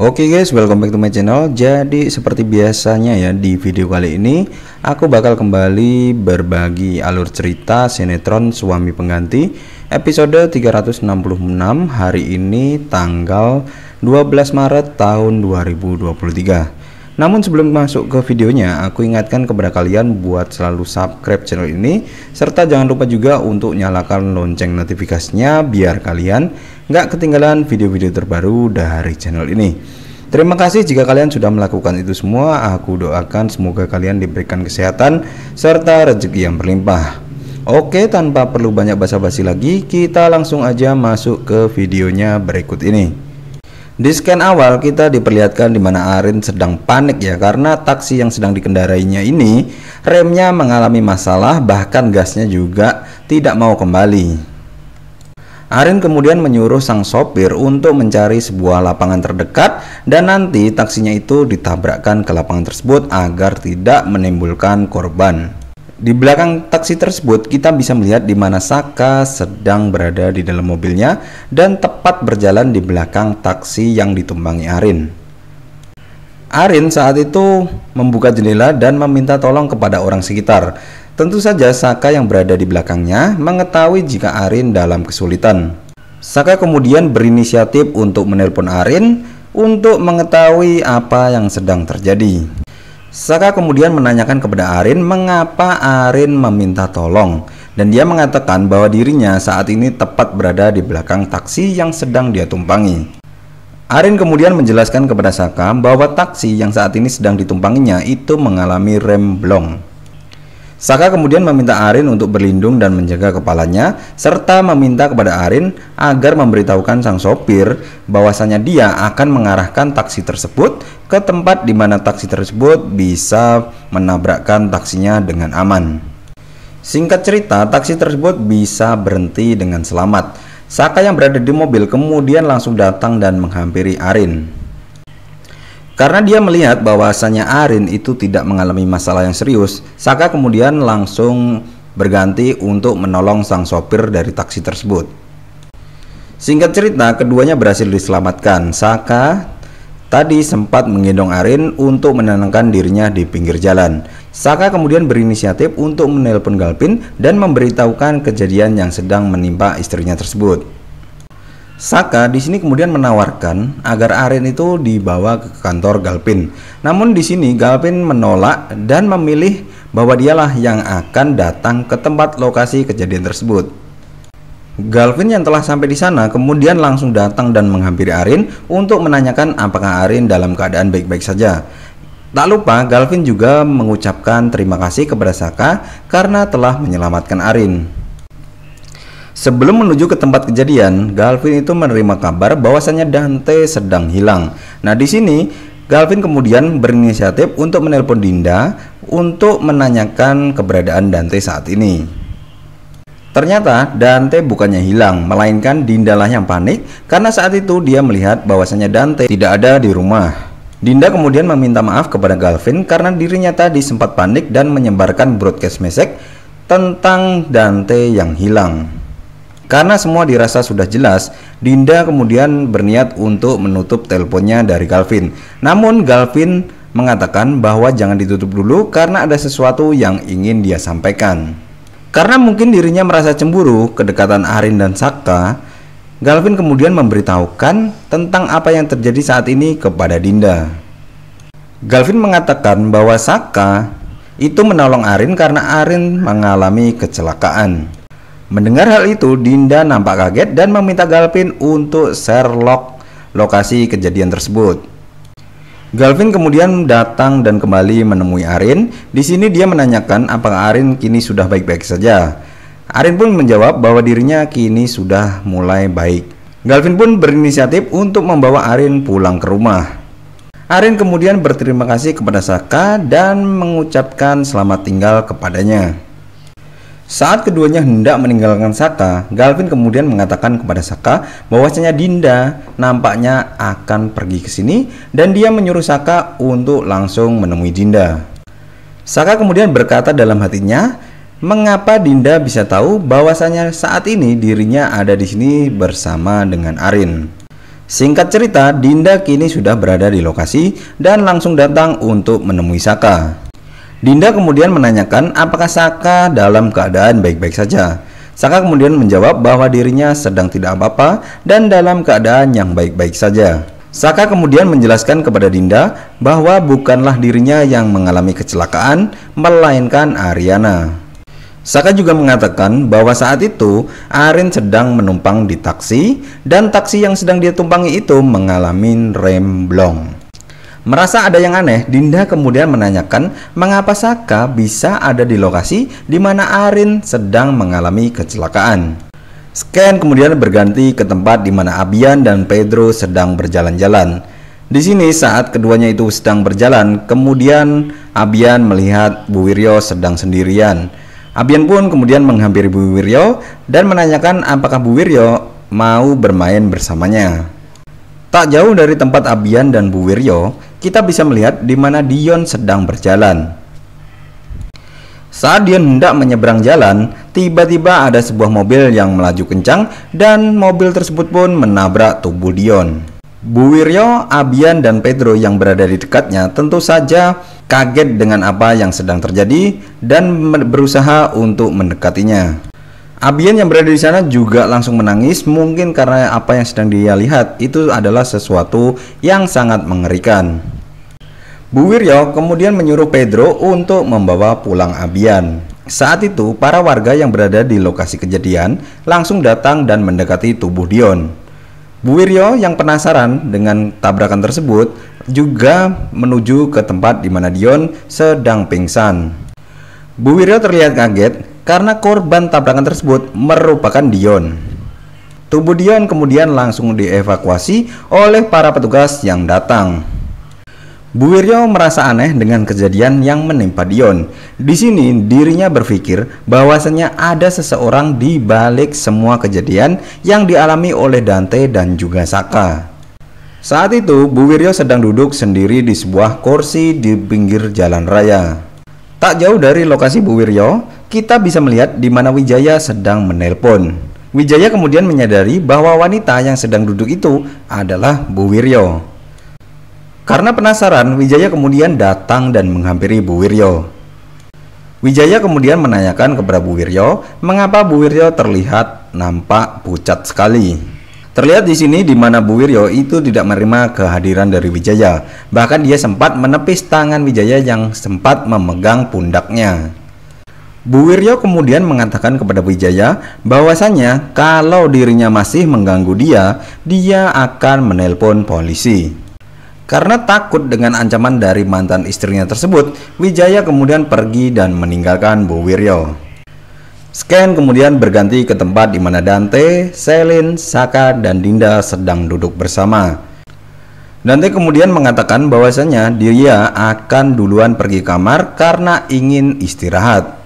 Oke guys, welcome back to my channel. Jadi seperti biasanya ya, di video kali ini aku bakal kembali berbagi alur cerita sinetron Suami Pengganti episode 366 hari ini tanggal 12 Maret tahun 2023. Namun sebelum masuk ke videonya, aku ingatkan kepada kalian buat selalu subscribe channel ini, serta jangan lupa juga untuk nyalakan lonceng notifikasinya biar kalian nggak ketinggalan video-video terbaru dari channel ini. Terima kasih jika kalian sudah melakukan itu semua. Aku doakan semoga kalian diberikan kesehatan serta rezeki yang berlimpah. Oke, tanpa perlu banyak basa-basi lagi, kita langsung aja masuk ke videonya berikut ini. Di scan awal kita diperlihatkan di mana Arin sedang panik ya, karena taksi yang sedang dikendarainya ini remnya mengalami masalah, bahkan gasnya juga tidak mau kembali. Arin kemudian menyuruh sang sopir untuk mencari sebuah lapangan terdekat dan nanti taksinya itu ditabrakkan ke lapangan tersebut agar tidak menimbulkan korban. Di belakang taksi tersebut kita bisa melihat di mana Saka sedang berada di dalam mobilnya dan tepat berjalan di belakang taksi yang ditumpangi Arin. Arin saat itu membuka jendela dan meminta tolong kepada orang sekitar. Tentu saja Saka yang berada di belakangnya mengetahui jika Arin dalam kesulitan. Saka kemudian berinisiatif untuk menelpon Arin untuk mengetahui apa yang sedang terjadi. Saka kemudian menanyakan kepada Arin mengapa Arin meminta tolong, dan dia mengatakan bahwa dirinya saat ini tepat berada di belakang taksi yang sedang dia tumpangi. Arin kemudian menjelaskan kepada Saka bahwa taksi yang saat ini sedang ditumpanginya itu mengalami rem blong. Saka kemudian meminta Arin untuk berlindung dan menjaga kepalanya, serta meminta kepada Arin agar memberitahukan sang sopir bahwasanya dia akan mengarahkan taksi tersebut ke tempat di mana taksi tersebut bisa menabrakkan taksinya dengan aman. Singkat cerita, taksi tersebut bisa berhenti dengan selamat. Saka yang berada di mobil kemudian langsung datang dan menghampiri Arin. Karena dia melihat bahwasanya Arin itu tidak mengalami masalah yang serius, Saka kemudian langsung berganti untuk menolong sang sopir dari taksi tersebut. Singkat cerita, keduanya berhasil diselamatkan. Saka tadi sempat menggendong Arin untuk menenangkan dirinya di pinggir jalan. Saka kemudian berinisiatif untuk menelpon Galvin dan memberitahukan kejadian yang sedang menimpa istrinya tersebut. Saka di sini kemudian menawarkan agar Arin itu dibawa ke kantor Galvin. Namun di sini Galvin menolak dan memilih bahwa dialah yang akan datang ke tempat lokasi kejadian tersebut. Galvin yang telah sampai di sana kemudian langsung datang dan menghampiri Arin untuk menanyakan apakah Arin dalam keadaan baik-baik saja. Tak lupa Galvin juga mengucapkan terima kasih kepada Saka karena telah menyelamatkan Arin. Sebelum menuju ke tempat kejadian, Galvin itu menerima kabar bahwasannya Dante sedang hilang. Nah, di sini Galvin kemudian berinisiatif untuk menelpon Dinda untuk menanyakan keberadaan Dante saat ini. Ternyata Dante bukannya hilang, melainkan Dinda lah yang panik karena saat itu dia melihat bahwasannya Dante tidak ada di rumah. Dinda kemudian meminta maaf kepada Galvin karena dirinya tadi sempat panik dan menyebarkan broadcast message tentang Dante yang hilang. Karena semua dirasa sudah jelas, Dinda kemudian berniat untuk menutup teleponnya dari Galvin. Namun Galvin mengatakan bahwa jangan ditutup dulu karena ada sesuatu yang ingin dia sampaikan. Karena mungkin dirinya merasa cemburu kedekatan Arin dan Saka, Galvin kemudian memberitahukan tentang apa yang terjadi saat ini kepada Dinda. Galvin mengatakan bahwa Saka itu menolong Arin karena Arin mengalami kecelakaan. Mendengar hal itu, Dinda nampak kaget dan meminta Galvin untuk share log lokasi kejadian tersebut. Galvin kemudian datang dan kembali menemui Arin. Di sini dia menanyakan apakah Arin kini sudah baik-baik saja. Arin pun menjawab bahwa dirinya kini sudah mulai baik. Galvin pun berinisiatif untuk membawa Arin pulang ke rumah. Arin kemudian berterima kasih kepada Saka dan mengucapkan selamat tinggal kepadanya. Saat keduanya hendak meninggalkan Saka, Galvin kemudian mengatakan kepada Saka bahwasanya Dinda nampaknya akan pergi ke sini dan dia menyuruh Saka untuk langsung menemui Dinda. Saka kemudian berkata dalam hatinya, mengapa Dinda bisa tahu bahwasanya saat ini dirinya ada di sini bersama dengan Arin. Singkat cerita, Dinda kini sudah berada di lokasi dan langsung datang untuk menemui Saka. Dinda kemudian menanyakan apakah Saka dalam keadaan baik-baik saja. Saka kemudian menjawab bahwa dirinya sedang tidak apa-apa dan dalam keadaan yang baik-baik saja. Saka kemudian menjelaskan kepada Dinda bahwa bukanlah dirinya yang mengalami kecelakaan, melainkan Ariana. Saka juga mengatakan bahwa saat itu Arin sedang menumpang di taksi dan taksi yang sedang dia tumpangi itu mengalami remblong. Merasa ada yang aneh, Dinda kemudian menanyakan mengapa Saka bisa ada di lokasi di mana Arin sedang mengalami kecelakaan. Scan kemudian berganti ke tempat di mana Abian dan Pedro sedang berjalan-jalan. Di sini saat keduanya itu sedang berjalan, kemudian Abian melihat Bu Wiryo sedang sendirian. Abian pun kemudian menghampiri Bu Wiryo dan menanyakan apakah Bu Wiryo mau bermain bersamanya. Tak jauh dari tempat Abian dan Bu Wiryo, kita bisa melihat di mana Dion sedang berjalan. Saat Dion hendak menyeberang jalan, tiba-tiba ada sebuah mobil yang melaju kencang dan mobil tersebut pun menabrak tubuh Dion. Bu Wiryo, Abian, dan Pedro yang berada di dekatnya tentu saja kaget dengan apa yang sedang terjadi dan berusaha untuk mendekatinya. Abian yang berada di sana juga langsung menangis, mungkin karena apa yang sedang dia lihat itu adalah sesuatu yang sangat mengerikan. Bu Wiryo kemudian menyuruh Pedro untuk membawa pulang Abian. Saat itu para warga yang berada di lokasi kejadian langsung datang dan mendekati tubuh Dion. Bu Wiryo yang penasaran dengan tabrakan tersebut juga menuju ke tempat di mana Dion sedang pingsan. Bu Wiryo terlihat kaget karena korban tabrakan tersebut merupakan Dion. Tubuh Dion kemudian langsung dievakuasi oleh para petugas yang datang. Bu Wiryo merasa aneh dengan kejadian yang menimpa Dion. Di sini dirinya berpikir bahwasanya ada seseorang di balik semua kejadian yang dialami oleh Dante dan juga Saka. Saat itu Bu Wiryo sedang duduk sendiri di sebuah kursi di pinggir jalan raya. Tak jauh dari lokasi Bu Wiryo, kita bisa melihat di mana Wijaya sedang menelpon. Wijaya kemudian menyadari bahwa wanita yang sedang duduk itu adalah Bu Wiryo. Karena penasaran, Wijaya kemudian datang dan menghampiri Bu Wiryo. Wijaya kemudian menanyakan kepada Bu Wiryo mengapa Bu Wiryo terlihat nampak pucat sekali. Terlihat di sini di mana Bu Wiryo itu tidak menerima kehadiran dari Wijaya. Bahkan dia sempat menepis tangan Wijaya yang sempat memegang pundaknya. Bu Wiryo kemudian mengatakan kepada Wijaya bahwasanya kalau dirinya masih mengganggu dia akan menelpon polisi. Karena takut dengan ancaman dari mantan istrinya tersebut, Wijaya kemudian pergi dan meninggalkan Bu Wiryo. Scan kemudian berganti ke tempat di mana Dante, Selin, Saka, dan Dinda sedang duduk bersama. Dante kemudian mengatakan bahwasanya dia akan duluan pergi kamar karena ingin istirahat.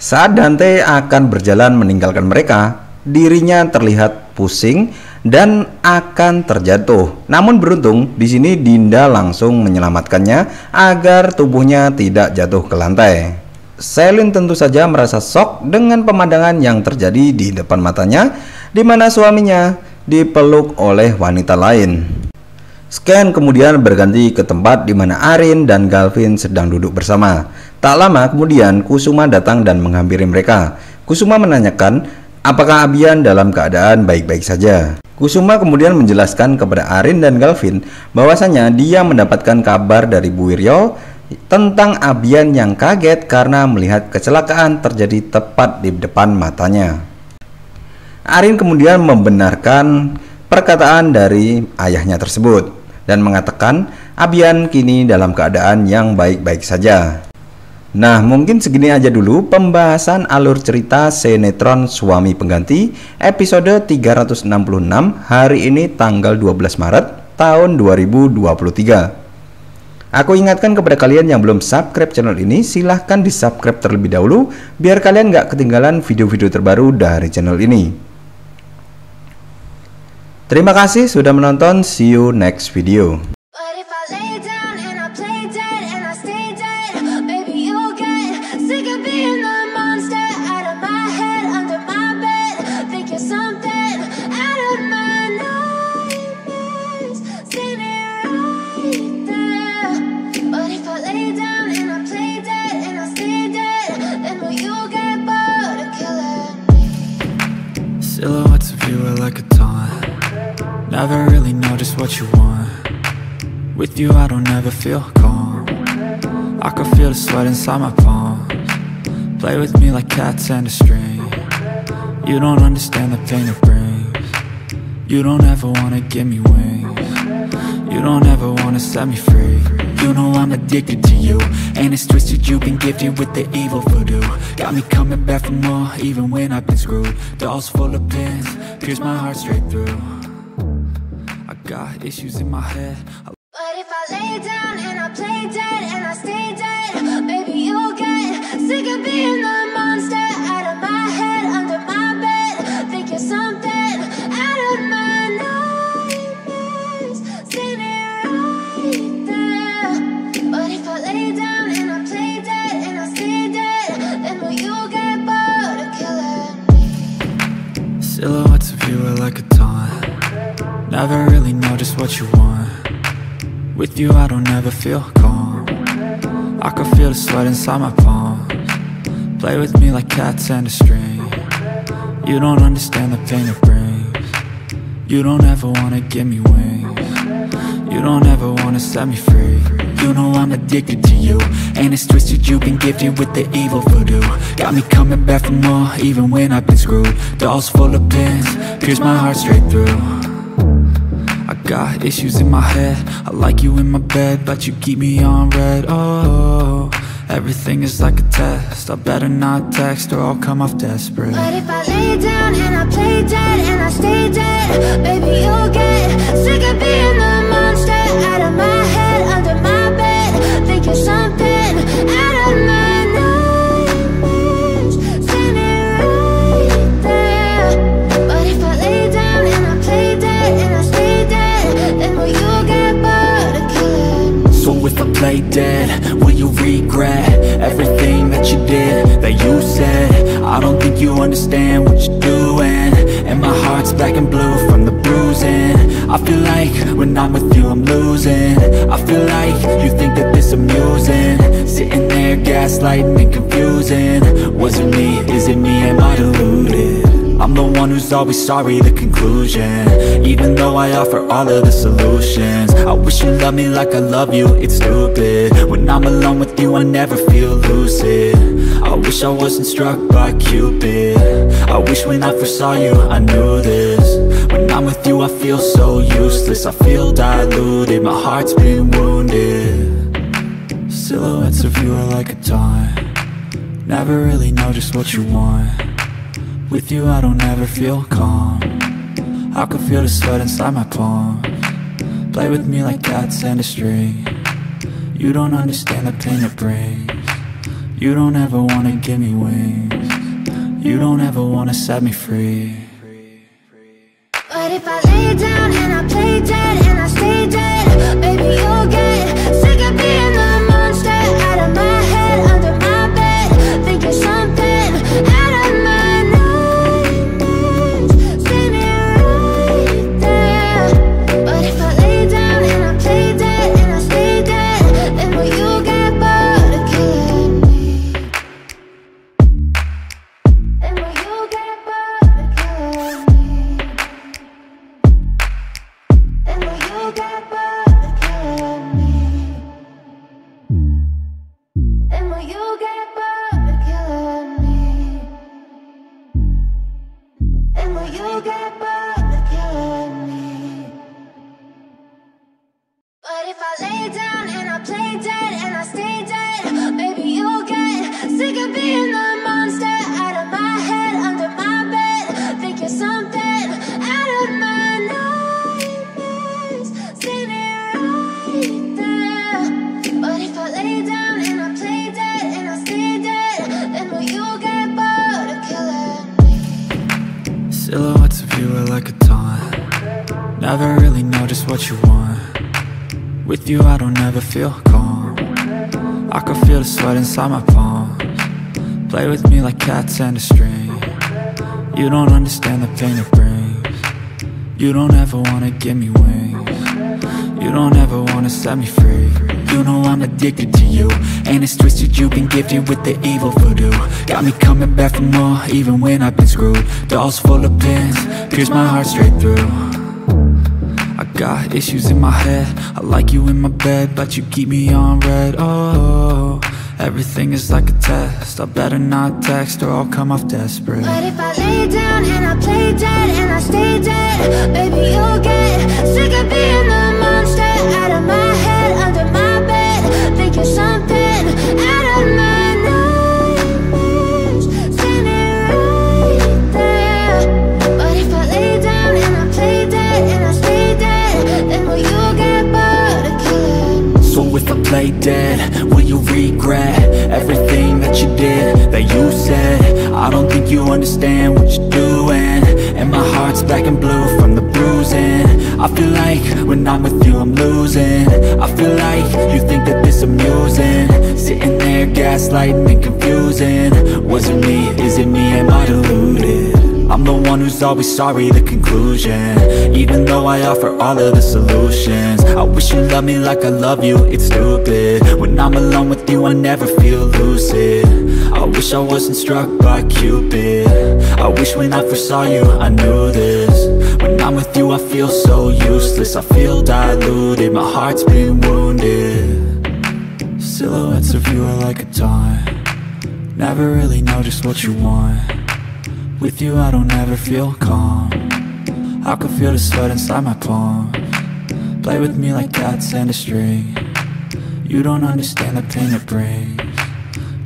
Saat Dante akan berjalan meninggalkan mereka, dirinya terlihat pusing dan akan terjatuh. Namun beruntung di sini Dinda langsung menyelamatkannya agar tubuhnya tidak jatuh ke lantai. Selin tentu saja merasa shock dengan pemandangan yang terjadi di depan matanya, di mana suaminya dipeluk oleh wanita lain. Scan kemudian berganti ke tempat di mana Arin dan Galvin sedang duduk bersama. Tak lama kemudian Kusuma datang dan menghampiri mereka. Kusuma menanyakan apakah Abian dalam keadaan baik-baik saja. Kusuma kemudian menjelaskan kepada Arin dan Galvin bahwasanya dia mendapatkan kabar dari Bu Wiryo tentang Abian yang kaget karena melihat kecelakaan terjadi tepat di depan matanya. Arin kemudian membenarkan perkataan dari ayahnya tersebut dan mengatakan Abian kini dalam keadaan yang baik-baik saja. Nah, mungkin segini aja dulu pembahasan alur cerita sinetron Suami Pengganti episode 366 hari ini tanggal 12 Maret tahun 2023. Aku ingatkan kepada kalian yang belum subscribe channel ini, silahkan di subscribe terlebih dahulu biar kalian gak ketinggalan video-video terbaru dari channel ini. Terima kasih sudah menonton, see you next video. Silhouettes of you are like a taunt. Never really know just what you want. With you I don't ever feel calm. I can feel the sweat inside my palms. Play with me like cats and a string. You don't understand the pain it brings. You don't ever wanna give me wings. You don't ever wanna set me free. You know I'm addicted to you, and it's twisted, you've been gifted with the evil voodoo. Got me coming back for more, even when I've been screwed. Dolls full of pins, pierce my heart straight through. I got issues in my head. But if I lay down and I play dead and I stay dead, baby, you'll get sick of being the monster out of my head, under my bed. Think you're something out of my nightmares, standing right there. But if I lay down and I play dead and I stay dead, then will you get bored of killing me? Silhouettes of you are like a taunt. Never really know just what you want. With you I don't ever feel calm. I can feel the sweat inside my palms. Play with me like cats and a string. You don't understand the pain it brings. You don't ever wanna give me wings. You don't ever wanna set me free. You know I'm addicted to you, and it's twisted, you've been gifted with the evil voodoo. Got me coming back for more, even when I've been screwed. Dolls full of pins, pierce my heart straight through. I got issues in my head. I like you in my bed, but you keep me on red. Oh, everything is like a test. I better not text or I'll come off desperate. But if I lay down and I play dead and I stay dead, baby, you'll get sick of being the monster out of my head, under my bed. Think you're something out of my nightmares, standing right there. But if I lay down and I play dead and I stay dead, then will you get bored of killing me? So if I play dead, will you regret everything that you did, that you said? I don't think you understand what you're doing, and my heart's black and blue from the bruising. I feel like when I'm with you I'm losing. I feel like you think that this amusing, sitting there gaslighting and confusing. Was it me? Is it me? Am I deluded? I'm the one who's always sorry, the conclusion, even though I offer all of the solutions. I wish you loved me like I love you, it's stupid. When I'm alone with you I never feel lucid. I wish I wasn't struck by Cupid. I wish when I first saw you I knew this. When I'm with you I feel so useless. I feel diluted, my heart's been wounded. Silhouettes of you are like a taunt. Never really know just what you want. With you I don't ever feel calm. I can feel the sweat inside my palms. Play with me like cats and a string. You don't understand the pain it brings. You don't ever wanna give me wings. You don't ever wanna set me free. But if I lay down and I play dead and I stay dead, baby, you'll get sick of being the monster out of my head, under my bed. Think you're something out of my nightmares, standing right there. But if I lay down and I play dead and I stay dead, then will you get bored of killing me? Then will you get bored of killing me? Then will you get bored of killing me? Then will you get bored of killing me? Then will you get bored of killing me? But if I lay down and I play dead and I stay dead, baby, you'll get sick of being the monster out of my head, under my bed. Think you're something out of my nightmares, standing right there. But if I lay down and I play dead and I stay dead, then will you get bored of killing me? Silhouettes of you are like a taunt. Never really know just what you want. With you I don't ever feel calm. I can feel the sweat inside my palms. Play with me like cats and a string. You don't understand the pain it brings. You don't ever wanna give me wings. You don't ever wanna set me free. You know I'm addicted to you, and it's twisted, you've been gifted with the evil voodoo. Got me coming back for more, even when I've been screwed. Dolls full of pins, pierce my heart straight through. I got issues in my head, I like you in my bed, but you keep me on red. Oh, everything is like a test, I better not text or I'll come off desperate. But if I lay down and I play dead and I stay dead, baby, you'll get sick of being the monster out of my head, under my bed. Think you're something out of my nightmares, standing right there. But if I lay down and I play dead and I stay dead, then will you get bored of killing me? So if I play dead, will you regret everything that you did, that you said? I don't think you understand what you're doing, and my heart's black and blue from the bruising. I feel like when I'm with you I'm losing. I feel like you think that this amusing, sitting there gaslighting and confusing. Was it me? Is it me? Am I deluded? I'm the one who's always sorry, the conclusion, even though I offer all of the solutions. I wish you loved me like I love you, it's stupid. When I'm alone with you I never feel lucid. I wish I wasn't struck by Cupid. I wish when I first saw you I knew this. When I'm with you I feel so useless, I feel diluted, my heart's been wounded. Silhouettes of you are like a taunt, never really know just what you want. With you I don't ever feel calm, I can feel the sweat inside my palm. Play with me like cats and a string. You don't understand the pain it brings.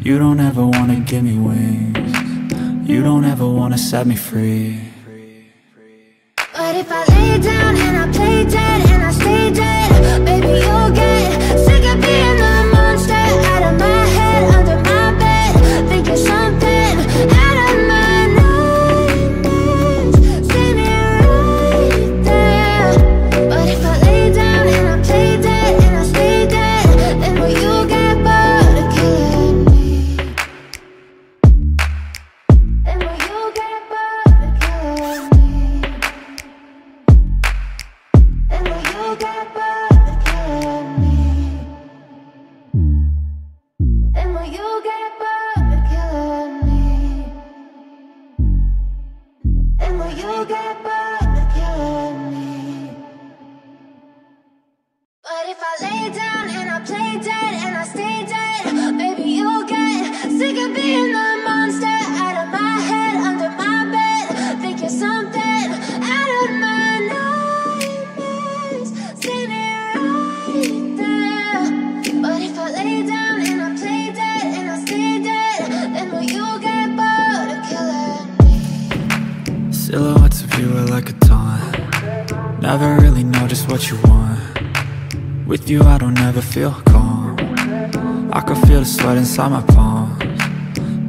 You don't ever wanna give me wings. You don't ever wanna set me free. But if I lay down and I play dead and I stay dead, baby, you'll get sick of being the monster out of my head, under my bed. Think you're something out of my nightmares, standing right there. But if I lay down and I play dead and I stay dead, then will you get bored of killing me? Then will you get bored of killing me? Then will you get bored of killing me? Then will you get bored of killing me? Then will you get bored of killing me? But if I lay down and I play dead and I stay dead, baby, you'll get sick of being the monster out of my head, under my bed. Think you're something out of my nightmares, standing right there. But if I lay down and I play dead and I stay dead, then will you get bored of killing me? Silhouettes of you are like a taunt, never really know just what you want. With you I don't ever feel calm, I can feel the sweat inside my palms.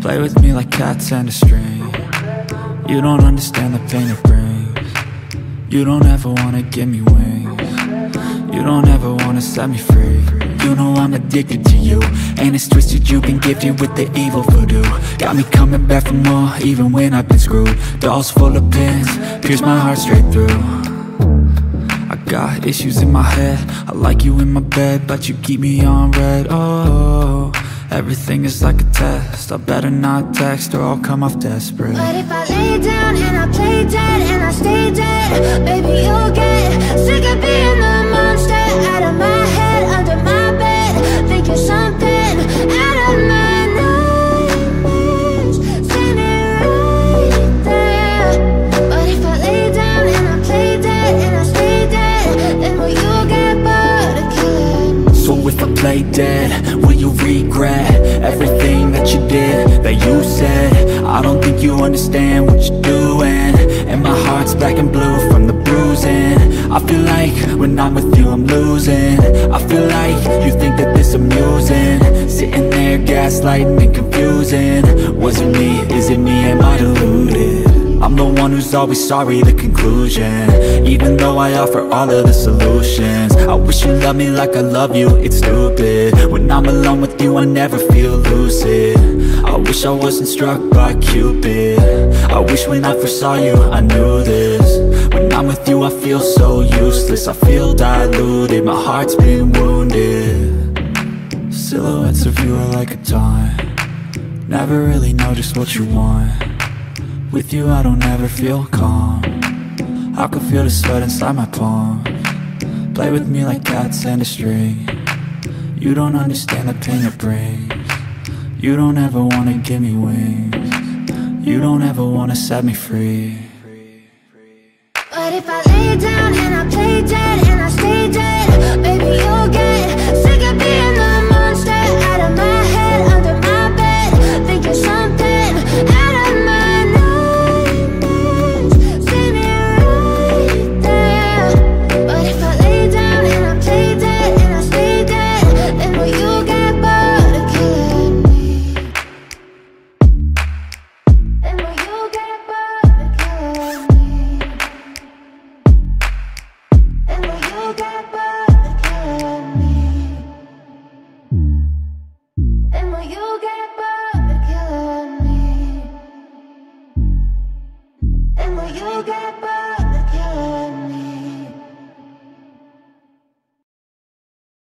Play with me like cats and a string. You don't understand the pain it brings. You don't ever wanna give me wings. You don't ever wanna set me free. You know I'm addicted to you, and it's twisted, you've been gifted with the evil voodoo. Got me coming back for more, even when I've been screwed. Dolls full of pins, pierce my heart straight through. I got issues in my head, I like you in my bed, but you keep me on red. Oh, everything is like a test, I better not text or I'll come off desperate. But if I lay down and I play dead and I stay dead, baby, you'll get sick of being the monster out of my head, under my bed. Think you're something out of my nightmares, standing right there. But if I lay down and I play dead and I stay dead, then will you get bored of killing me? So if I play dead, will you regret everything that you did, that you said? I don't think you understand what you're doing, and my heart's black and blue from the bruising. I feel like when I'm with you I'm losing. I feel like you think that this amusing, sitting there gaslighting and confusing. Was it me? Is it me? Am I deluded? I'm the one who's always sorry, the conclusion, even though I offer all of the solutions. I wish you loved me like I love you, it's stupid. When I'm alone with you I never feel lucid. I wish I wasn't struck by Cupid. I wish when I first saw you I knew this. When I'm with you, I feel so useless. I feel diluted, my heart's been wounded. Silhouettes of you are like a taunt. Never really know just what you want. With you I don't ever feel calm. I can feel the sweat inside my palm. Play with me like cats and a string. You don't understand the pain it brings. You don't ever wanna give me wings. You don't ever wanna set me free. But if I lay down and